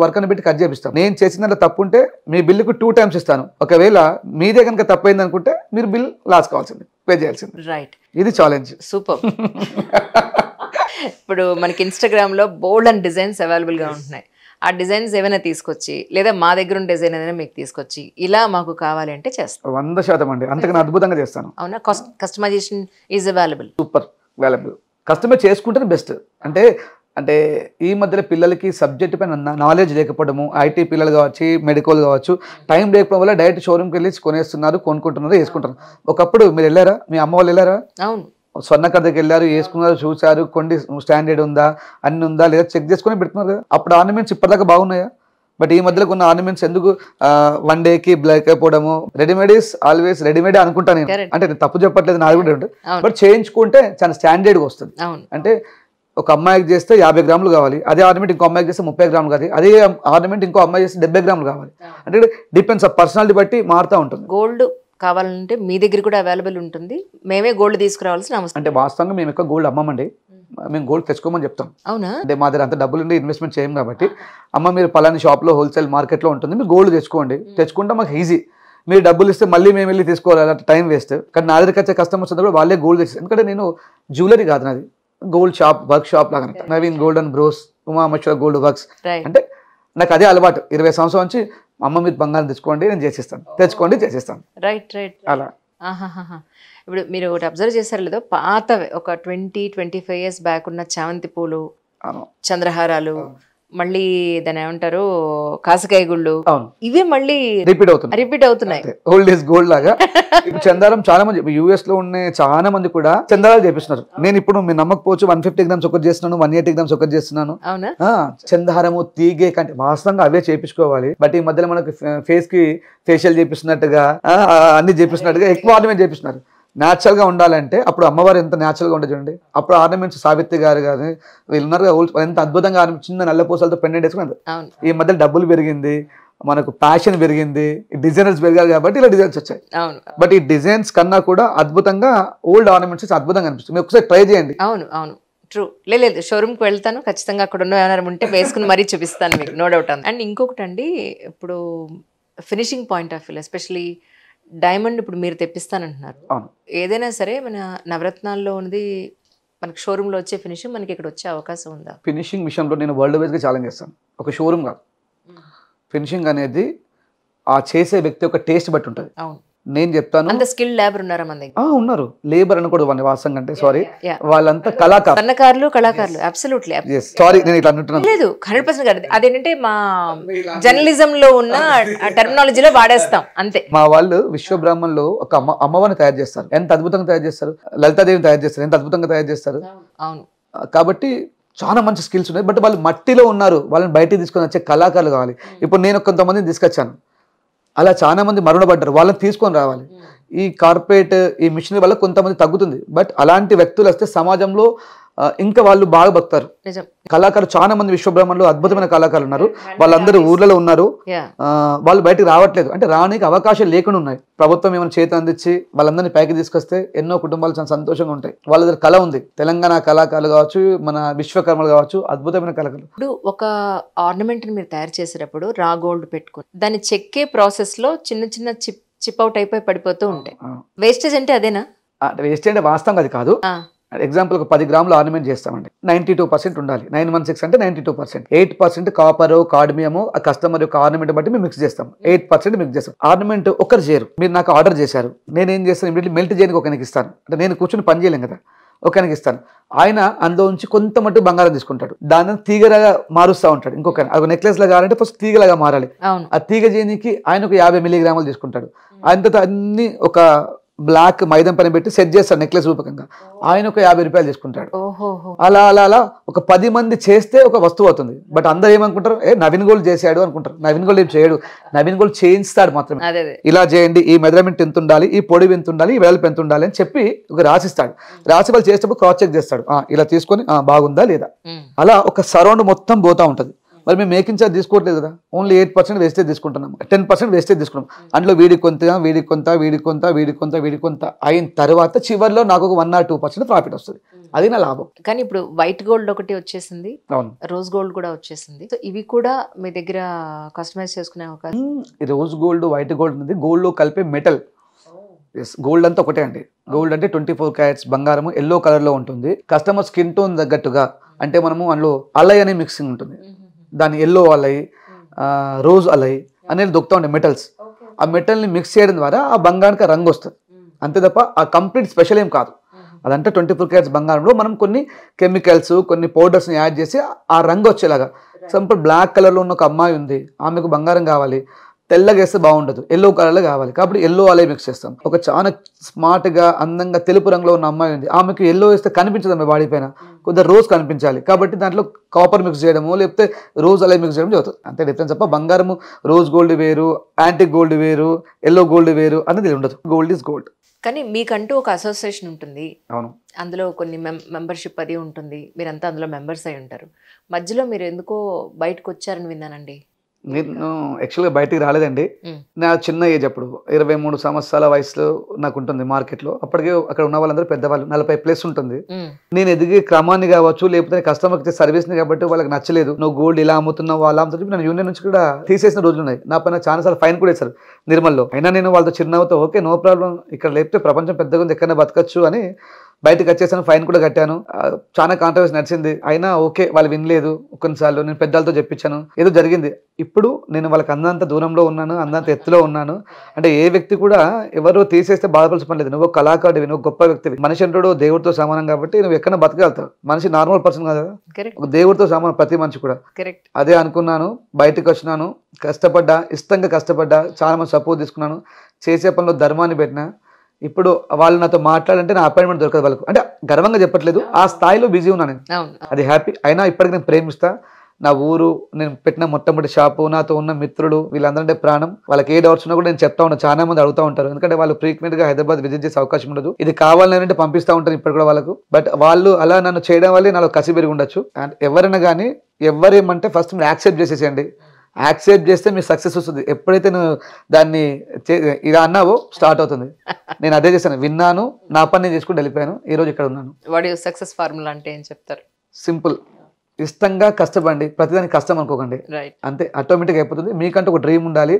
Work అని పెట్టి cut చేపిస్తాం. నేను చేసిన దాంట్లో తప్పు ఉంటే మీ బిల్లుకు 2 times ఇస్తాను. ఒకవేళ మీదే కనుక తప్పైంది అనుకుంటే మీరు బిల్ లాస్ కావాల్సింది, పే చేయాల్సింది. రైట్, ఇది ఛాలెంజ్. సూపర్. ఇప్పుడు మనకి ఇన్స్టాగ్రామ్ లో బోల్డ్ అండ్ డిజైన్స్ అవైలబుల్ గా ఉంటున్నాయి. ఆ డిజైన్స్ ఏమైనా తీసుకొచ్చి లేదా మా దగ్గర ఉన్న డిజైన్ ఏదైనా మీకు తీసుకొచ్చి ఇలా మాకు కావాలి అంటే చేస్తాం. 100% అండి, అంతకన్నా అద్భుతంగా చేస్తాను. అవునా? Customization is available. Super available. Customize చేసుకుంటేనే బెస్ట్. అంటే అంటే ఈ మధ్యలో పిల్లలకి సబ్జెక్ట్ పైన నాలెడ్జ్ లేకపోవడము, ఐటీ పిల్లలు కావచ్చు, మెడికల్ కావచ్చు, టైం లేకపోవడం వల్ల డైరెక్ట్ షోరూమ్కి వెళ్ళి కొనేస్తున్నారు, కొనుక్కుంటున్నారు, వేసుకుంటున్నారు. ఒకప్పుడు మీరు వెళ్ళారా? మీ అమ్మ వాళ్ళు వెళ్ళారా? అవును, స్వర్ణకర్ దగ్గరికి వెళ్ళారు, వేసుకున్నారు, చూసారు, కొన్ని స్టాండర్డ్ ఉందా, అన్ని ఉందా లేదా చెక్ చేసుకుని పెడుతున్నారు కదా. అప్పుడు ఆర్నమెంట్స్ ఇప్పటిదాకా బాగున్నాయా? బట్ ఈ మధ్యలో కొన్ని ఆర్నమెంట్స్ ఎందుకు 1 dayకి బ్లాక్ అయిపోవడము. రెడీమేడ్ ఈస్ ఆల్వేస్ రెడీమేడ్ అనుకుంటాను నేను. అంటే నేను తప్పు చెప్పట్లేదు, నాది కూడా ఉంటుంది. బట్ చేయించుకుంటే చాలా స్టాండర్డ్గా వస్తుంది. అంటే ఒక అమ్మాయికి చేస్తే 50 grams కావాలి, అదే ఆర్నమెంట్ ఇంకో అమ్మాయికి చేస్తే 30 grams కాదు, అదే ఆర్నమెంట్ ఇంకో అమ్మాయి చేస్తే 70 grams కావాలి. అంటే డిపెండ్స్ ఆ పర్సనాలిటీ బట్టి మారుతూ ఉంటుంది. గోల్డ్ కావాలంటే మీ దగ్గర కూడా అవైలబుల్ ఉంటుంది. మేమే గోల్డ్ తీసుకురావాల్సిన అవసరం. అంటే వాస్తవంగా మేము ఎక్కువ గోల్డ్ అమ్మమండి, మేము గోల్డ్ తెచ్చుకోమని చెప్తాం. అవునా? అంటే మా దగ్గర అంత డబ్బులు ఉండి ఇన్వెస్ట్మెంట్ చేయం కాబట్టి, అమ్మ మీరు పలాని షాప్లో హోల్సేల్ మార్కెట్లో ఉంటుంది, మీరు గోల్డ్ తెచ్చుకోండి, తెచ్చుకుంటే మాకు ఈజీ. మీరు డబ్బులు ఇస్తే మళ్ళీ మేము వెళ్ళి తీసుకోవాలి, అలా టైం వేస్ట్. కానీ నా దగ్గరికి వచ్చే కస్టమర్స్ కూడా వాళ్ళే గోల్డ్ తెచ్చి, ఎందుకంటే నేను జ్యువెలరీ కాదు, నాది గోల్డ్ షాప్, వర్క్ షాప్ లాగా. Naveen gold and bros, Uma Maheshwara gold works. అంటే నాకు అదే అలవాటు. 20 సంవత్సరాల నుంచి అమ్మ మీరు బంగారం తెచ్చుకోండి, నేను చేసిస్తాను, తెచ్చుకోండి, చేసిస్తాను. Right right. అలా ఇప్పుడు మీరు ఒకటి అబ్జర్వ్ చేశారు లేదో, పాతవి ఒక 20-25 years బ్యాక్ ఉన్న చామంతి పూలు, చంద్రహారాలు, మళ్ళీ దాని ఏమంటారు కాసకాయ గుళ్ళు, ఇవే మళ్ళీ రిపీట్ అవుతున్నాయి. ఓల్డ్ ఈజ్ గోల్డ్ లాగా. ఇప్పుడు చందారం చాలా మంది US లో ఉన్న చాలా మంది కూడా చందారాలు చేపిస్తున్నారు. నేను ఇప్పుడు మీరు నమ్మకపోవచ్చు, 150 grams ఒకటి చేస్తున్నాను, 180 grams ఒకటి చేస్తున్నాను. అవునా? చందారము, తీగే కంటే వాస్తవంగా అవే చేపించుకోవాలి. బట్ ఈ మధ్యలో మనకు ఫేస్ కి ఫేషియల్ చేపిస్తున్నట్టుగా, అన్ని చేపిస్తున్నట్టుగా ఎక్కువ ఆర్నమెంట్ చేపిస్తున్నారు. న్యాచురల్ గా ఉండాలంటే అప్పుడు అమ్మవారు ఎంత న్యాచురల్ గా ఉంటుంది చూడండి. అప్పుడు ఆర్నమెంట్స్ సావిత్రి గారు కానీ వీళ్ళు ఉన్నారు, ఎంత అద్భుతంగా చిన్న నల్ల పూసలతో పెండెంట్ వేసుకున్నారు. ఈ మధ్య డబ్బులు పెరిగింది, మనకు ప్యాషన్ పెరిగింది, డిజైనర్స్ పెరిగారు కాబట్టి ఇలా డిజైన్స్ వచ్చాయి. బట్ ఈ డిజైన్స్ కన్నా కూడా అద్భుతంగా ఓల్డ్ ఆర్నమెంట్స్ అద్భుతంగా అనిపిస్తుంది. మీరు ఒకసారి ట్రై చేయండి. అవును అవును, ట్రూ. లేదు, షోరూమ్కి వెళ్తాను ఖచ్చితంగా, అక్కడ ఉన్న ఏమైనా ఉంటే వేసుకుని మరీ చూపిస్తాను మీకు, నో డౌట్. అండ్ ఇంకొకటి అండి, ఇప్పుడు finishing point of view, especially diamond ఇప్పుడు మీరు తెప్పిస్తానంటున్నారు. ఏదైనా సరే మన నవరత్నాల్లో ఉన్నది మనకి షోరూంలో వచ్చే ఫినిషింగ్ మనకి ఇక్కడ వచ్చే అవకాశం ఉందా? ఫినిషింగ్ విషయంలో నేను వరల్డ్ వైజ్గా ఛాలెంజ్ చేస్తాను. ఒక షోరూమ్ కాదు, ఫినిషింగ్ అనేది ఆ చేసే వ్యక్తి యొక్క టేస్ట్ బట్టి ఉంటుంది. అవును, నేను చెప్తాను. అంత స్కిల్ లేబర్ ఉన్నారా మన దగ్గర? ఉన్నారు. లేబర్ అనకూడదు వాళ్ళని, వాస్తవంగా అంటే సారీ, వాళ్ళంతా కళాకారులు. అబ్సల్యూట్లీ సారీ, నేను ఇట్లా అంటున్నాను. లేదు, 100% కాదు. అదేంటంటే మా జర్నలిజం లో ఉన్న టెర్మినాలజీలో వాడేస్తాం అంతే. మా వాళ్ళు విశ్వబ్రాహ్మణ్లో ఒక అమ్మవారిని తయారు చేస్తారు. ఎంత అద్భుతంగా తయారు చేస్తారు. లలితాదేవిని తయారు చేస్తారు, ఎంత అద్భుతంగా తయారు చేస్తారు. అవును. కాబట్టి చాలా మంచి స్కిల్స్ ఉన్నాయి. బట్ వాళ్ళు మట్టిలో ఉన్నారు, వాళ్ళని బయటికి తీసుకొని వచ్చే కళాకారులు కావాలి. ఇప్పుడు నేను కొంతమందిని తీసుకొచ్చాను, అలా చాలా మంది మరుగునపడ్డారు, వాళ్ళని తీసుకొని రావాలి. ఈ కార్పొరేట్ ఈ మిషనరీ వల్ల కొంతమంది తగ్గుతుంది. బట్ అలాంటి వ్యక్తులు వస్తే సమాజంలో ఇంకా వాళ్ళు బాగా బతుకుతారు. కళాకారులు చాలా మంది విశ్వబ్రహ్మణ్లో అద్భుతమైన కళాకారులు ఉన్నారు, వాళ్ళందరూ ఊర్లలో ఉన్నారు. వాళ్ళు బయటకు రావట్లేదు, అంటే రానికి అవకాశాలు లేకుండా ఉన్నాయి. ప్రభుత్వం ఏమైనా చేతి అందించి వాళ్ళందరినీ పైకి తీసుకొస్తే ఎన్నో కుటుంబాలు చాలా సంతోషంగా ఉంటాయి. వాళ్ళ దగ్గర కళ ఉంది. తెలంగాణ కళాకారులు కావచ్చు, మన విశ్వకర్మలు కావచ్చు, అద్భుతమైన కళాకారులు. ఇప్పుడు ఒక ఆర్నమెంట్ మీరు తయారు చేసేటప్పుడు రా గోల్డ్ పెట్టుకుని దాన్ని చెక్కే ప్రాసెస్ లో చిన్న చిన్న చిప్ అవుట్ అయిపోయి పడిపోతూ ఉంటాయి. వేస్టేజ్ అంటే అదేనా? వేస్టేజ్ అంటే వాస్తవంగా అది కాదు. ఎగ్జాంపుల్ ఒక 10 grams ఆర్నమెంట్ చేస్తామండి, 92% ఉండాలి. 916 అంటే 92%. 8% కాపర్, కాడ్మియము ఆ కస్టమర్ యొక్క ఆర్నమెంట్ బట్టి మేము మిక్స్ చేస్తాం. 8% మిక్స్ చేస్తాం. ఆర్నమెంట్ ఒకరు చేయరు. మీరు నాకు ఆర్డర్ చేశారు, నేనేం చేస్తాను, ఇమీడియట్లీ మెల్ట్ చేయడానికి ఒకరికి ఇస్తాను. అంటే నేను కూర్చొని పని చేయలేం కదా, ఒకరికి ఇస్తాను. ఆయన అందులో నుంచి కొంత మట్టు బంగారం తీసుకుంటాడు, దాన్ని తీగలాగా మారుస్తూ ఉంటాడు. ఇంకొక అది నెక్లెస్ లాగా కావాలంటే ఫస్ట్ తీగలాగా మారాలి. ఆ తీగ చేయడానికి ఆయన ఒక 50 milligramలు తీసుకుంటాడు. ఆయన అన్ని ఒక బ్లాక్ మైదం పని పెట్టి సెట్ చేస్తాడు నెక్లెస్ రూపకంగా, ఆయన ఒక 50 రూపాయలు తీసుకుంటాడు. అలా అలా అలా ఒక 10 మంది చేస్తే ఒక వస్తువు అవుతుంది. బట్ అందరూ ఏమనుకుంటారు, నవీన్ గోల్డ్ చేశాడు అనుకుంటారు. నవీన్ గోల్డ్ ఏం చేయడు, నవీన్ గోల్డ్ చేయిస్తాడు మాత్రమే. ఇలా చేయండి, ఈ మెజర్మెంట్ ఎంత ఉండాలి, ఈ పొడివి ఎంత ఉండాలి, ఈ వెడల్పు ఎంత ఉండాలి అని చెప్పి ఒక రాసిస్తాడు. రాసి వాళ్ళు చేసేటప్పుడు క్రాస్ చెక్ చేస్తాడు, ఇలా తీసుకొని బాగుందా లేదా. అలా ఒక సరౌండ్ మొత్తం పోతా ఉంటుంది. మరి మేము మేకింగ్ ఛార్జ్ తీసుకోవట్లేదు కదా, ఓన్లీ 8% వేస్టేజ్ తీసుకుంటున్నాం, 10% వేస్టేజ్ తీసుకున్నాం. అందులో వీడికి కొంత అయిన తర్వాత చివరిలో నాకు ఒక 1 or 2% ప్రాఫిట్ వస్తుంది. అది నా లాభం. కానీ ఇప్పుడు వైట్ గోల్డ్ ఒకటి వచ్చేసింది, అవును, రోజ్ గోల్డ్ కూడా వచ్చేసింది. సో ఇవి కూడా మీ దగ్గర కస్టమైజ్ చేసుకునే అవకాశం. ఈ రోజ్ గోల్డ్ వైట్ గోల్డ్ అనేది గోల్డ్ లో కలిపే మెటల్. గోల్డ్ అంతా ఒకటే అండి. గోల్డ్ అంటే 24 క్యారెట్స్ బంగారం, ఎల్లో కలర్ లో ఉంటుంది. కస్టమర్ స్కిన్ టోన్ తగ్గట్టుగా, అంటే మనము అందులో అలై అనే మిక్సింగ్ ఉంటుంది, దాని ఎల్లో అలై, రోజ్ అలై అనేది దొక్కుతా ఉంటాయి మెటల్స్. ఆ మెటల్ ని మిక్స్ చేయడం ద్వారా ఆ బంగారానికి రంగు వస్తుంది, అంతే తప్ప ఆ కంప్లీట్ స్పెషల్ ఏం కాదు. అదంటే 24 క్యారెట్స్ బంగారంలో మనం కొన్ని కెమికల్స్, కొన్ని పౌడర్స్ని యాడ్ చేసి ఆ రంగు వచ్చేలాగా. సింపుల్ బ్లాక్ కలర్లో ఉన్న ఒక అమ్మాయి ఉంది, ఆమెకు బంగారం కావాలి, తెల్లగా వేస్తే బాగుండదు, ఎల్లో కలర్లో కావాలి, కాబట్టి ఎల్లో అలై మిక్స్ చేస్తాం. ఒక చాలా స్మార్ట్గా అందంగా తెలుపు రంగులో ఉన్న అమ్మాయి ఉంది, ఆమెకు ఎల్లో వేస్తే కనిపించదు ఆమె బాడీ పైన, కొద్దిగా రోజ్ కనిపించాలి, కాబట్టి దాంట్లో కాపర్ మిక్స్ చేయడము లేకపోతే రోజ్ అలై మిక్స్ చేయడం జరుగుతుంది. అంతే డిఫరెన్స్ తప్ప బంగారము రోజ్ గోల్డ్ వేరు, యాంటిక్ గోల్డ్ వేరు, ఎల్లో గోల్డ్ వేరు అనేది ఉండదు. Gold is gold. కానీ మీకంటూ ఒక అసోసియేషన్ ఉంటుంది. అవును, అందులో కొన్ని మెంబర్షిప్ అది ఉంటుంది, మీరంతా అందులో మెంబర్స్ అయి ఉంటారు. మధ్యలో మీరు ఎందుకో బయటకు వచ్చారని విన్నానండి. నేను యాక్చువల్గా బయటికి రాలేదండి. నా చిన్న ఏజ్, అప్పుడు 23 సంవత్సరాల వయసులో నాకు ఉంటుంది మార్కెట్లో. అప్పటికే అక్కడ ఉన్న వాళ్ళందరూ పెద్దవాళ్ళు, 40+ ఉంటుంది. నేను ఎదిగే క్రమాన్ని కావచ్చు, లేకపోతే కస్టమర్కి ఇచ్చే సర్వీస్ని కాబట్టి వాళ్ళకి నచ్చలేదు, నువ్వు గోల్డ్ ఇలా అమ్ముతున్నావు అలా అమ్ముతుంది, నేను యూనియన్ నుంచి కూడా తీసేసిన రోజులు ఉన్నాయి. నా పైన చాలాసార్లు ఫైన్ కూడా వేశారు నిర్మల్లో. అయినా నేను వాళ్ళతో చిరునవ్వుతో ఓకే నో ప్రాబ్లం, ఇక్కడ లేకపోతే ప్రపంచం పెద్దగా ఉంది, ఎక్కడైనా బతకచ్చు అని బయటకు వచ్చేసాను. ఫైన్ కూడా కట్టాను, చాలా కాంట్రవర్సీ నడిచింది. అయినా ఓకే, వాళ్ళు వినలేదు. కొన్నిసార్లు నేను పెద్దలతో చెప్పించాను, ఏదో జరిగింది. ఇప్పుడు నేను వాళ్ళకి అందంత దూరంలో ఉన్నాను, అందంత ఎత్తులో ఉన్నాను. అంటే ఏ వ్యక్తి కూడా ఎవరో తీసేస్తే బాధపడాల్సిన పని లేదు. నువ్వు కళాకారుడివి, నువ్వు గొప్ప వ్యక్తివి. మనిషి అంటాడు దేవుడితో సమానం, కాబట్టి నువ్వు ఎక్కడ బతకగలుగుతావు. మనిషి నార్మల్ పర్సన్ కాదు కదా, ఒక దేవుడితో సమానం ప్రతి మనిషి కూడా. అదే అనుకున్నాను, బయటకు వచ్చినాను, కష్టపడ్డా, ఇష్టంగా కష్టపడ్డా, చాలా మంది సపోర్ట్ తీసుకున్నాను, చేసే పనిలో ధర్మాన్ని పెట్టినా. ఇప్పుడు వాళ్ళు నాతో మాట్లాడంటే నా అపాయింట్మెంట్ దొరకదు వాళ్ళకు, అంటే గర్వంగా చెప్పట్లేదు, ఆ స్థాయిలో బిజీ ఉన్నాను నేను, అది హ్యాపీ. అయినా ఇప్పటికి నేను ప్రేమిస్తా నా ఊరు, నేను పెట్టిన మొట్టమొదటి షాపు, నాతో ఉన్న మిత్రులు, వీళ్ళందరంటే ప్రాణం. వాళ్ళకి ఏ డౌట్స్ ఉన్నా కూడా నేను చెప్తా ఉంటాను. చాలా మంది అడుగుతూ ఉంటారు, ఎందుకంటే వాళ్ళు ఫ్రీక్వెంట్ గా హైదరాబాద్ విజిట్ చేసే అవకాశం ఉండదు. ఇది కావాలని అంటే పంపిస్తూ ఉంటాను ఇప్పుడు కూడా వాళ్ళకు. బట్ వాళ్ళు అలా నన్ను చేయడం వల్లే నాలో కసి పెరిగి ఉండొచ్చు. అండ్ ఎవరైనా కానీ ఎవరేమంటే ఫస్ట్ మీరు యాక్సెప్ట్ చేసేసేయండి. యాక్సెప్ట్ చేస్తే మీకు సక్సెస్ వస్తుంది. ఎప్పుడైతే నువ్వు దాన్ని ఇలా అన్నావో స్టార్ట్ అవుతుంది. నేను అదే చేశాను, విన్నాను, నా పని నేను చేసుకుని వెళ్ళిపోయాను, ఈ రోజు ఇక్కడ ఉన్నాను. వాడి సక్సెస్ ఫార్ములా అంటే ఏం చెప్తారు? సింపుల్, ఇష్టంగా కష్టపడండి, ప్రతిదానికి కష్టం అనుకోకండి, అంతే ఆటోమేటిక్ అయిపోతుంది. మీకంటూ ఒక డ్రీమ్ ఉండాలి.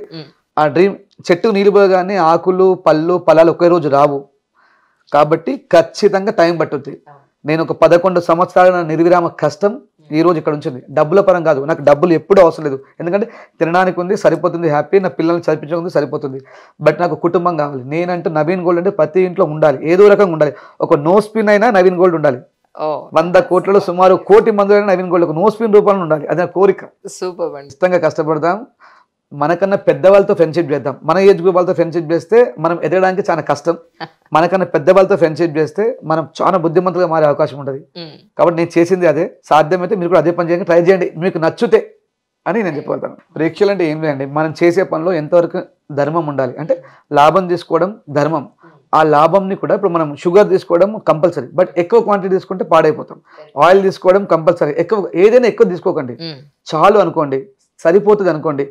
ఆ డ్రీమ్ చెట్టు నీళ్ళు పోగానే ఆకులు పళ్ళు ఫలాలు ఒకే రోజు రావు, కాబట్టి ఖచ్చితంగా టైం పట్టుద్ది. నేను ఒక 11 సంవత్సరాల నిర్విరామ కష్టం ఈ రోజు ఇక్కడ ఉంచింది. డబ్బుల పరం కాదు, నాకు డబ్బులు ఎప్పుడూ అవసరం లేదు, ఎందుకంటే తినడానికి ఉంది సరిపోతుంది, హ్యాపీ, నా పిల్లల్ని చదివించడానికి సరిపోతుంది. బట్ నాకు కుటుంబం కావాలి. నేనంటూ నవీన్ గోల్డ్ అంటే ప్రతి ఇంట్లో ఉండాలి, ఏదో రకంగా ఉండాలి. ఒక నో స్పిన్ అయినా నవీన్ గోల్డ్ ఉండాలి. 100 కోట్లలో సుమారు 1 కోటి మంది నవీన్ గోల్డ్ ఒక నో స్పిన్ రూపంలో ఉండాలి, అది నా కోరిక. సూపర్. ఇష్టంగా కష్టపడదాం, మనకన్నా పెద్దవాళ్ళతో ఫ్రెండ్షిప్ చేద్దాం. మన ఏజ్ గ్రూప్ వాళ్ళతో ఫ్రెండ్షిప్ చేస్తే మనం ఎదగడానికి చాలా కష్టం. మనకన్నా పెద్దవాళ్ళతో ఫ్రెండ్షిప్ చేస్తే మనం చాలా బుద్ధిమంతులుగా మారే అవకాశం ఉంటుంది. కాబట్టి నేను చేసింది అదే. సాధ్యమైతే మీరు కూడా అదే పని చేయండి, ట్రై చేయండి, మీకు నచ్చితే అని నేను చెప్పగలుగుతాను. ప్రేక్షకులు అంటే ఏం లేదండి, మనం చేసే పనిలో ఎంతవరకు ధర్మం ఉండాలి, అంటే లాభం తీసుకోవడం ధర్మం. ఆ లాభంని కూడా ఇప్పుడు మనం షుగర్ తీసుకోవడం కంపల్సరీ, బట్ ఎక్కువ క్వాంటిటీ తీసుకుంటే పాడైపోతాం. ఆయిల్ తీసుకోవడం కంపల్సరీ, ఏదైనా ఎక్కువ తీసుకోకండి, చాలు అనుకోండి, సరిపోతుంది అనుకోండి.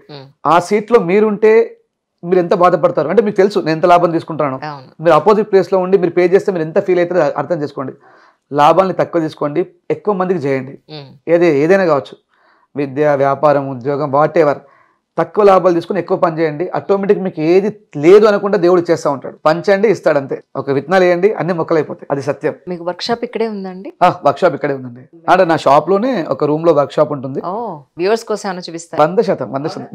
ఆ సీట్లో మీరుంటే మీరు ఎంత బాధపడతారు అంటే మీకు తెలుసు నేను ఎంత లాభం తీసుకుంటాను. మీరు ఆపోజిట్ ప్లేస్లో ఉండి మీరు పే చేస్తే మీరు ఎంత ఫీల్ అవుతారో అర్థం చేసుకోండి. లాభాన్ని తక్కువ తీసుకోండి, ఎక్కువ మందికి చేయండి. ఏదైనా కావచ్చు, విద్య, వ్యాపారం, ఉద్యోగం, వాట్ ఎవర్. తక్కువ లాభాలు తీసుకుని ఎక్కువ పని చేయండి, ఆటోమేటిక్ మీకు ఏది లేదు అనుకుంటే దేవుడు చేస్తూ ఉంటాడు. పంచండి, ఇస్తాడు, అంతే. ఒక విత్తనాలు వేయండి, అన్ని మొక్కలు అయిపోతాయి, అది సత్యం. మీకు వర్క్ షాప్ ఇక్కడే ఉందండి? వర్క్ షాప్ ఇక్కడే ఉందండి. అంటే నా షాప్ లోనే ఒక రూమ్ లో వర్క్ షాప్ ఉంటుంది. వ్యూవర్స్ కోసం చూపిస్తారు. 100%.